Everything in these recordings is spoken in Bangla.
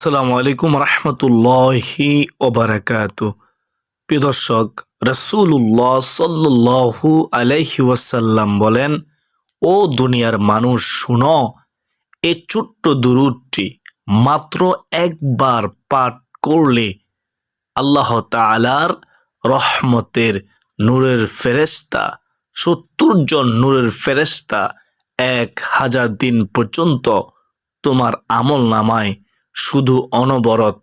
আসসালামু আলাইকুম রহমতুল্লাহি ওবারাকাতু। প্রিয় দর্শক, রাসূলুল্লাহ সাল্লাল্লাহু আলাইহি ওয়াসাল্লাম বলেন, ও দুনিয়ার মানুষ শুনো, এই ছোট্ট দুরূদটি মাত্র একবার পাঠ করলে আল্লাহ তাআলার রহমতের নূরের ফেরেশতা ৭০ জন নূরের ফেরেশতা ১,০০০ দিন পর্যন্ত তোমার আমলনামায় শুধু অনবরত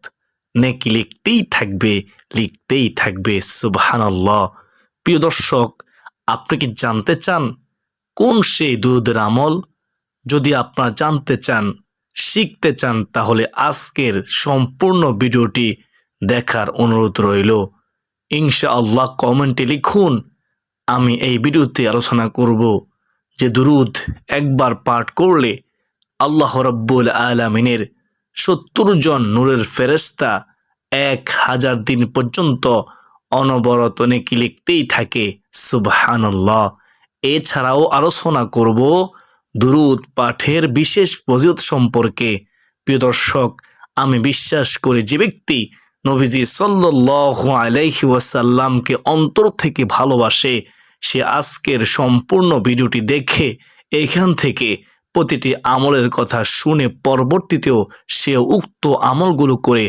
নেকি লিখতেই থাকবে। সুবহানাল্লাহ। প্রিয় দর্শক, আপনি কি জানতে চান কোন সেই দুরূদের আমল? যদি আপনারা জানতে চান, শিখতে চান, তাহলে আজকের সম্পূর্ণ ভিডিওটি দেখার অনুরোধ রইল। ইনশাআল্লাহ কমেন্টে লিখুন, আমি এই ভিডিওতে আলোচনা করব যে দুরূদ একবার পাঠ করলে আল্লাহ রাব্বুল আলামিনের ৭০ জন নূরের ফেরেশতা ১,০০০ দিন পর্যন্ত অনবরত নেকি লিখতেই থাকে। সুবহানাল্লাহ। এছাড়াও আলোচনা করব দুরূদ পাঠের বিশেষ ফজিলত সম্পর্কে। প্রিয় দর্শক, আমি বিশ্বাস করি যে ব্যক্তি নবীজি সাল্লাল্লাহু আলাইহি ওয়াসাল্লামকে অন্তর থেকে ভালোবাসে, সে আজকের সম্পূর্ণ ভিডিওটি দেখে এখান থেকে প্রতিটি আমলের কথা শুনে পরবর্তীতেও সে উক্ত আমলগুলো করে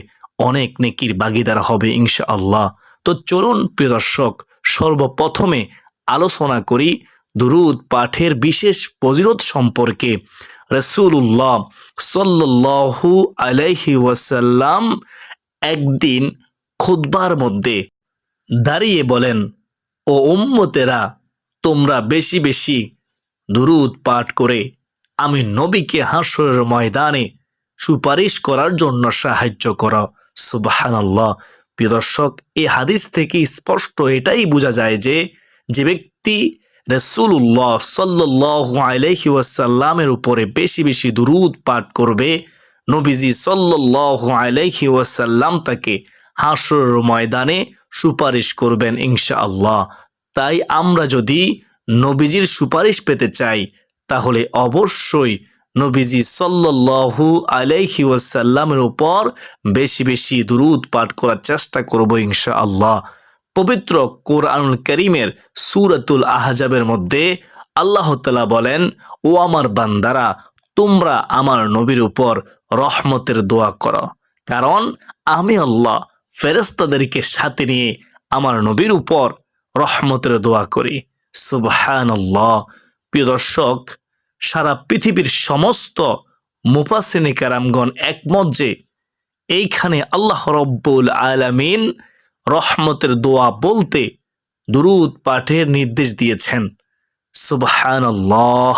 অনেক নেকির ভাগীদার হবে ইনশাআল্লাহ। তো চলুন প্রিয় দর্শক, সর্বপ্রথমে আলোচনা করি দুরূদ পাঠের বিশেষ ফজিলত সম্পর্কে। রাসূলুল্লাহ সাল্লাল্লাহু আলাইহি ওয়াসাল্লাম একদিন খুতবার মধ্যে দাঁড়িয়ে বলেন, ও উম্মতেরা, তোমরা বেশি বেশি দুরূদ পাঠ করে আমি নবীকে হাসরের ময়দানে সুপারিশ করার জন্য সাহায্য করো। সুবহানাল্লাহ। প্রিয় দর্শক, এই হাদিস থেকে স্পষ্ট এটাই বোঝা যায় যে যে ব্যক্তি রাসূলুল্লাহ সাল্লাল্লাহু আলাইহি ওয়াসাল্লামের উপরে বেশি বেশি দুরূদ পাঠ করবে, নবীজি সাল্লাল্লাহু আলাইহি ওয়াসাল্লাম তাকে হাসরের ময়দানে সুপারিশ করবেন ইনশাআল্লাহ। তাই আমরা যদি নবীজির সুপারিশ পেতে চাই, তাহলে অবশ্যই নবীজি সাল্লাল্লাহু আলাইহি ওয়াসাল্লামের উপর বেশি বেশি দুরূদ পাঠ করার চেষ্টা করব ইনশাআল্লাহ। পবিত্র কোরআনুল কারীমের সূরাতুল আহজাবের মধ্যে আল্লাহ তাআলা বলেন, ও আমার বান্দারা, তোমরা আমার নবীর উপর রহমতের দোয়া করো, কারণ আমি আল্লাহ ফেরেশতাদেরকে সাথে নিয়ে আমার নবীর উপর রহমতের দোয়া করি। সুবহানাল্লাহ। প্রিয় দর্শক, সারা পৃথিবীর সমস্ত মুফাসসিরিনে কেরামগণ একমত যে এইখানে আল্লাহ রাব্বুল আলামিন রহমতের দোয়া বলতে দুরূদ পাঠের নির্দেশ দিয়েছেন। সুবহানাল্লাহ।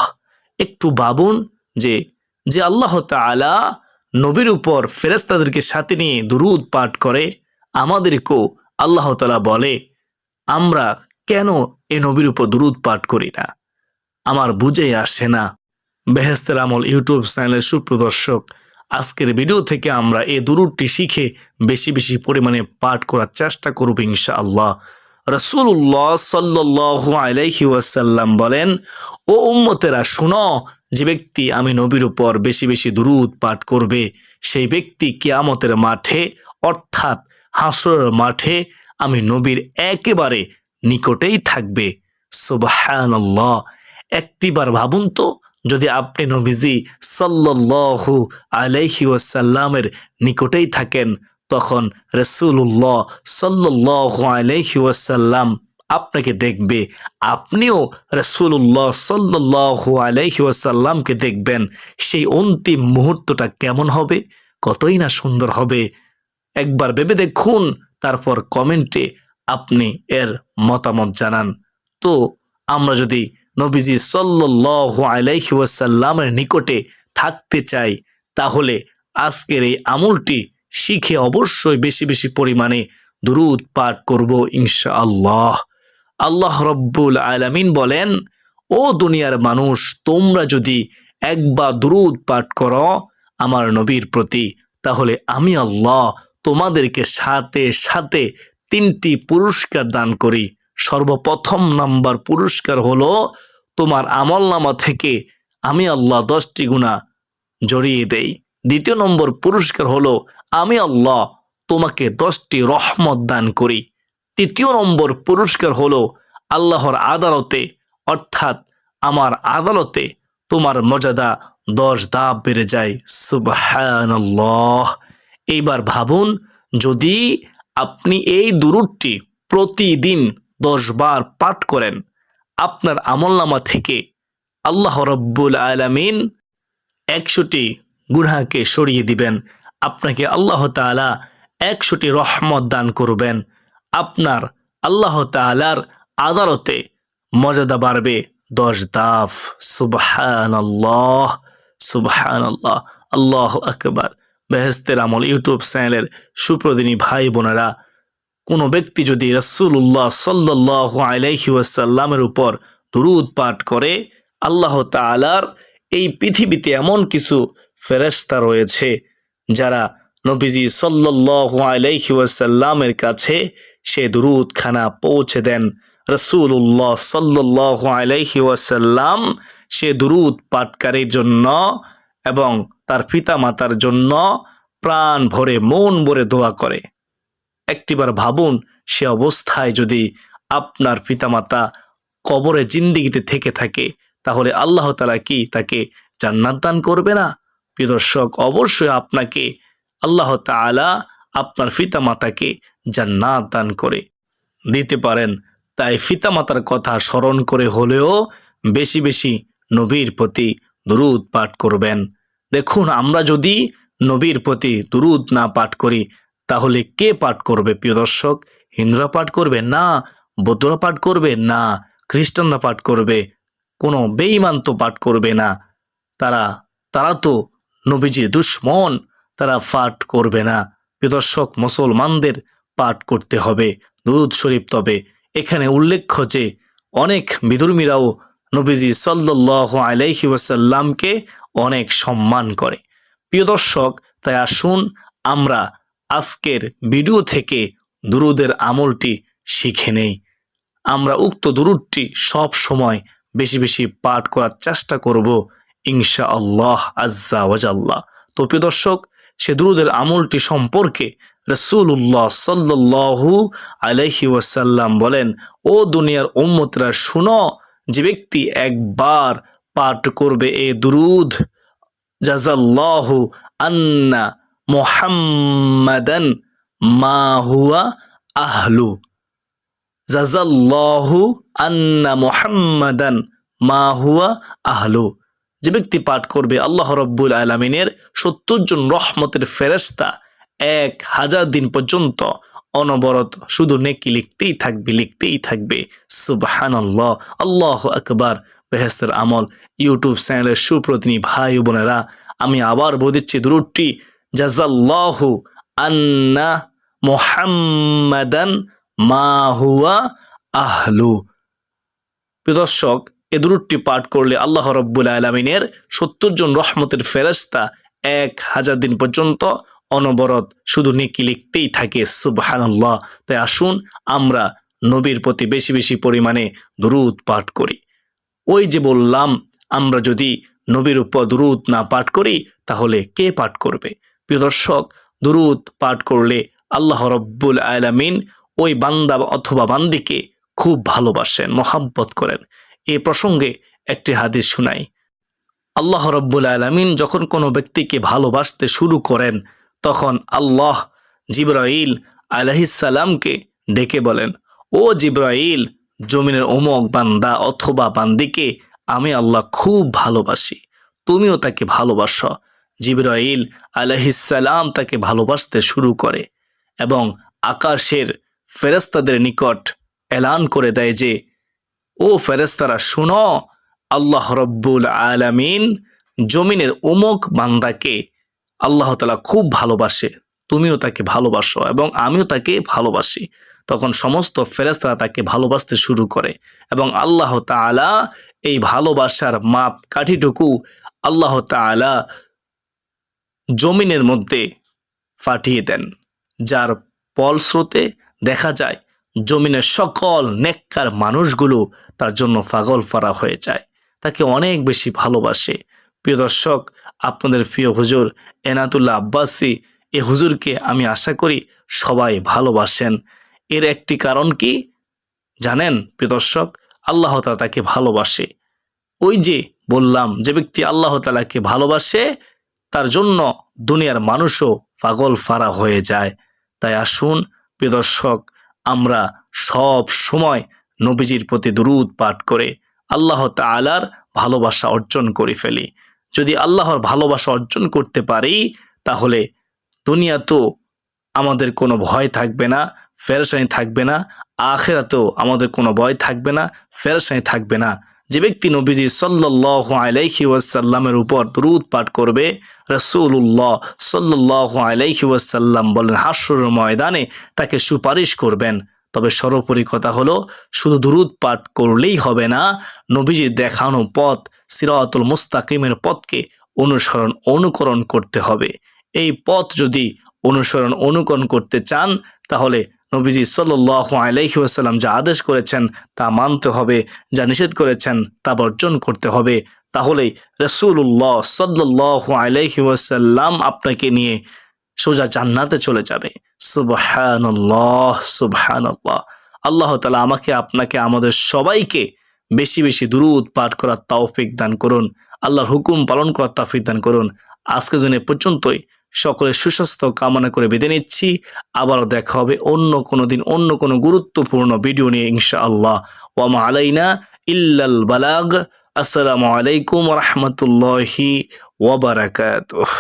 একটু ভাবুন যে যে আল্লাহ তাআলা নবীর উপর ফেরেশতাদেরকে সাথে নিয়ে দুরূদ পাঠ করে, আমাদেরকেও আল্লাহ তাআলা বলে, আমরা কেন এই নবীর উপর দুরূদ পাঠ করি না? আমার বুঝেই আসে না। বেহেশতের আমল ইউটিউব চ্যানেলের সুপ্রদর্শক, আজকের ভিডিও থেকে আমরা এই দুরূদটি শিখে বেশি বেশি পরিমাণে পাঠ করার চেষ্টা করব ইনশাআল্লাহ। রাসূলুল্লাহ সাল্লাল্লাহু আলাইহি ওয়াসাল্লাম বলেন, ও উম্মতেরা শুনো, যে ব্যক্তি আমি নবীর উপর বেশি বেশি দুরূদ পাঠ করবে, সেই ব্যক্তি কিয়ামতের মাঠে অর্থাৎ হাসরের মাঠে আমি নবীর একেবারে নিকটেই থাকবে। সুবহানাল্লাহ। একটিবার ভাবুন তো, যদি আপনি নবীজি সাল্লাল্লাহু আলাইহি ওয়াসাল্লামের নিকটেই থাকেন, তখন রাসূলুল্লাহ সাল্লাল্লাহু আলাইহি ওয়াসাল্লাম আপনাকে দেখবে, আপনিও রাসূলুল্লাহ সাল্লাল্লাহু আলাইহি ওয়াসাল্লামকে দেখবেন। সেই অন্তিম মুহূর্তটা কেমন হবে? কতই না সুন্দর হবে। একবার ভেবে দেখুন, তারপর কমেন্টে আপনি এর মতামত জানান। তো আমরা যদি নবীজি সাল্লাল্লাহু আলাইহি ওয়াসাল্লামের নিকটে থাকতে চাই, তাহলে আজকের এই আমলটি শিখে অবশ্যই বেশি বেশি পরিমাণে দুরূদ পাঠ করব ইনশাআল্লাহ। আল্লাহ রাব্বুল আলামিন বলেন, ও দুনিয়ার মানুষ, তোমরা যদি একবার দুরূদ পাঠ করো আমার নবীর প্রতি, তাহলে আমি আল্লাহ তোমাদেরকে সাথে সাথে 3টি পুরস্কার দান করি। সর্বপ্রথম নাম্বার পুরস্কার হলো, তোমার আমলনামা থেকে আমি আল্লাহ 10টি গুনাহ জড়িয়ে দেই। দ্বিতীয় নম্বর পুরস্কার হলো আমি আল্লাহ তোমাকে 10টি রহমত দান করি। তৃতীয় নম্বর পুরস্কার হলো আল্লাহর আদালতে অর্থাৎ আমার আদালতে তোমার মর্যাদা 10 ধাপ বেড়ে যায়। সুবহানাল্লাহ। এইবার ভাবুন, যদি আপনি এই দুরূদটি প্রতিদিন 10 বার পাঠ করেন, আপনার আমলনামা থেকে আল্লাহ রাব্বুল আলামিন 100টি গুনাহকে সরিয়ে দিবেন। আপনাকে আল্লাহ তাআলা 100টি রহমত দান করবেন। আপনার আল্লাহ তাআলার আদালতে মর্যাদা বাড়বে 10 ধাপ। সুবহানাল্লাহ, সুবহানাল্লাহ, আল্লাহু আকবার। বেহেশতের আমল ইউটিউব চ্যানেলের সুপ্রদিনী ভাই বোনেরা, কোনো ব্যক্তি যদি রাসূলুল্লাহ সাল্লাল্লাহু আলাইহি ওয়াসাল্লামের উপর দুরূদ পাঠ করে, আল্লাহ তাআলার এই পৃথিবীতে এমন কিছু ফেরেশতা রয়েছে যারা নবীজি সাল্লাল্লাহু আলাইহি ওয়াসাল্লামের কাছে সে দুরূদখানা পৌঁছে দেন। রাসূলুল্লাহ সাল্লাল্লাহু আলাইহি ওয়াসাল্লাম সে দুরূদ পাঠকারীর জন্য এবং তার পিতামাতার জন্য প্রাণ ভরে মন ভরে দোয়া করে। একটিবার ভাবুন, সে অবস্থায় যদি আপনার পিতামাতা কবরে জিন্দেগিতে থেকে থাকে, তাহলে আল্লাহ তাআলা কি তাকে জান্নাত দান করবে না? প্রিয় দর্শক, অবশ্যই আপনাকে আল্লাহ তাআলা আপনার পিতামাতাকে জান্নাত দান করে দিতে পারেন। তাই পিতামাতার কথা স্মরণ করে হলেও বেশি বেশি নবীর প্রতি দুরূদ পাঠ করবেন। দেখুন, আমরা যদি নবীর প্রতি দুরূদ না পাঠ করি, তাহলে কে পাঠ করবে? প্রিয় দর্শক, হিন্দুরা পাঠ করবে না, বৌদ্ধরা পাঠ করবে না, খ্রিস্টানরা পাঠ করবে, কোনো বেঈমান তো পাঠ করবে না। তারা তো নবীজির দুশমন, তারা পাঠ করবে না। প্রিয় দর্শক, মুসলমানদের পাঠ করতে হবে দুরূদ শরীফ। তবে এখানে উল্লেখ্য যে অনেক বিধর্মীরাও নবীজি সাল্লাল্লাহু আলাইহি ওয়াসাল্লামকে অনেক সম্মান করে। প্রিয় দর্শক, তাই আসুন আমরা আজকের ভিডিও থেকে দুরূদের আমলটি শিখে নেই। আমরা উক্ত দুরূদটি সব সময় বেশি বেশি পাঠ করার চেষ্টা করব ইনশাআল্লাহ আজ্জা ওয়া জাল্লা। তো প্রিয় দর্শক, সে দুরূদের আমলটি সম্পর্কে রাসূলুল্লাহ সাল্লাল্লাহু আলাইহি ওয়াসাল্লাম বলেন, ও দুনিয়ার উম্মতরা শুনো, যে ব্যক্তি একবার পাঠ করবে এই দুরূদ, জাযাল্লাহু আন্না মুহাম্মাদান মা হুয়া আহলু, জাযাল্লাহু আন্না মুহাম্মাদান মা হুয়া আহলু। যে ব্যক্তি পাঠ করবে, আল্লাহ রাব্বুল আলামিনের 70 জন রহমতের ফেরেশতা 1000 দিন পর্যন্ত অনবরত শুধু নেকি লিখতেই থাকবে। সুবহানাল্লাহ, আল্লাহু আকবার। বেহেশতের আমল ইউটিউব চ্যানেলের সুপ্রতিনিধি ভাই বোনেরা, আমি আবার বলে দিচ্ছি দুরূদটি, জাযাল্লাহু আন্না মুহাম্মাদান মা হুয়া আহলু। প্রিয় দর্শক, এই দুরূদটি পাঠ করলে আল্লাহ রাব্বুল আলামিনের 70 জন রহমতের ফেরেশতা 1000 দিন পর্যন্ত অনবরত শুধু নেকি লিখতেই থাকে। সুবহানাল্লাহ। তাই আসুন আমরা নবীর প্রতি বেশি বেশি পরিমাণে দুরূদ পাঠ করি। ওই যে বললাম, আমরা যদি নবীর উপর দুরূদ না পাঠ করি, তাহলে কে পাঠ করবে? প্রিয় দর্শক, দুরূদ পাঠ করলে আল্লাহ রাব্বুল আলামিন ওই বান্দা অথবা বান্দিকে খুব ভালোবাসেন, মহাব্বত করেন। এই প্রসঙ্গে একটি হাদিস শুনাই। আল্লাহ রাব্বুল আলামিন যখন কোনো ব্যক্তিকে ভালোবাসতে শুরু করেন, তখন আল্লাহ জিবরাইল আলাইহিস সালামকে ডেকে বলেন, ও জিবরাইল, জমিনের অমুক বান্দা অথবা বান্দিকে আমি আল্লাহ খুব ভালোবাসি, তুমিও তাকে ভালোবাসো। জিবরাইল আলাইহিস সালাম তাকে ভালোবাসতে শুরু করে এবং আকাশের ফেরেশতাদের নিকট এলান করে দেয় যে, ও ফেরেশতারা শুনো, আল্লাহ রাব্বুল আলামিন জমিনের অমুক বান্দাকে আল্লাহ তাআলা খুব ভালোবাসে, তুমিও তাকে ভালোবাসো এবং আমিও তাকে ভালোবাসি। তখন সমস্ত ফেরেশতারা তাকে ভালোবাসতে শুরু করে এবং আল্লাহ তাআলা এই ভালোবাসার মাপ কাঠিটুকু আল্লাহ তাআলা জমিনের মধ্যে পাঠিয়ে দেন, যার ফলস্রোতে দেখা যায় জমিনের সকল নেককার মানুষগুলো তার জন্য পাগল পারা হয়ে যায়, তাকে অনেক বেশি ভালোবাসে। প্রিয় দর্শক, আপনাদের প্রিয় হুজুর এনাতুল্লাহ আব্বাসী। এই হুজুরকে আমি আশা করি সবাই ভালোবাসেন। এর একটি কারণ কি জানেন প্রিয় দর্শক? আল্লাহ তাআলা তাকে ভালোবাসে। ওই যে বললাম, যে ব্যক্তি আল্লাহ তাআলাকে ভালোবাসে তার জন্য দুনিয়ার মানুষও পাগল ফারা হয়ে যায়। তাই আসুন প্রিয় দর্শক, আমরা সব সময় নবীজির প্রতি দুরূদ পাঠ করে আল্লাহ তাআলার ভালোবাসা অর্জন করে ফেলি। যদি আল্লাহর ভালোবাসা অর্জন করতে পারি তাহলে দুনিয়া তো আমাদের কোনো ভয় থাকবে না, পেরেশানি থাকবে না। আখিরাতেও আমাদের কোনো ভয় থাকবে না, পেরেশানি থাকবে না। যে ব্যক্তি নবীজি সাল্লাল্লাহু আলাইহি ওয়াসাল্লামের উপর দুরূদ পাঠ করবে, রাসূলুল্লাহ সাল্লাল্লাহু আলাইহি ওয়াসাল্লাম বলেন হাশরের ময়দানে তাকে সুপারিশ করবেন। তবে সর্বোপরি কথা হলো শুধু দুরূদ পাঠ করলেই হবে না, নবীজির দেখানো পথ সিরাতুল মুস্তাকিমের পথকে অনুকরণ করতে হবে। এই পথ যদি অনুকরণ করতে চান তাহলে নবীজি সাল্লাল্লাহু আলাইহি ওয়াসাল্লাম যা আদেশ করেছেন তা মানতে হবে, যা নিষেধ করেছেন তা বর্জন করতে হবে। তাহলেই রাসূলুল্লাহ সাল্লাল্লাহু আলাইহি ওয়াসাল্লাম আপনাকে নিয়ে সোজা জান্নাতে চলে যাবে। সুবহানাল্লাহ, সুবহানাল্লাহ। আল্লাহ তাআলা আমাকে, আপনাকে, আমাদের সবাইকে বেশি বেশি দুরূদ পাঠ করার তৌফিক দান করুন। আল্লাহর হুকুম পালন করার তৌফিক দান করুন। আজকের জন্য পর্যন্তই। সকলের সুস্বাস্থ্য কামনা করে বিদায় নিচ্ছি। আবারও দেখা হবে অন্য কোনো দিন অন্য কোনো গুরুত্বপূর্ণ ভিডিও নিয়ে ইনশাআল্লাহ। ওয়া মা আলাইনা ইল্লাল বালাগ। আসসালামু আলাইকুম ওয়া রাহমাতুল্লাহি ওয়া বারাকাতুহু।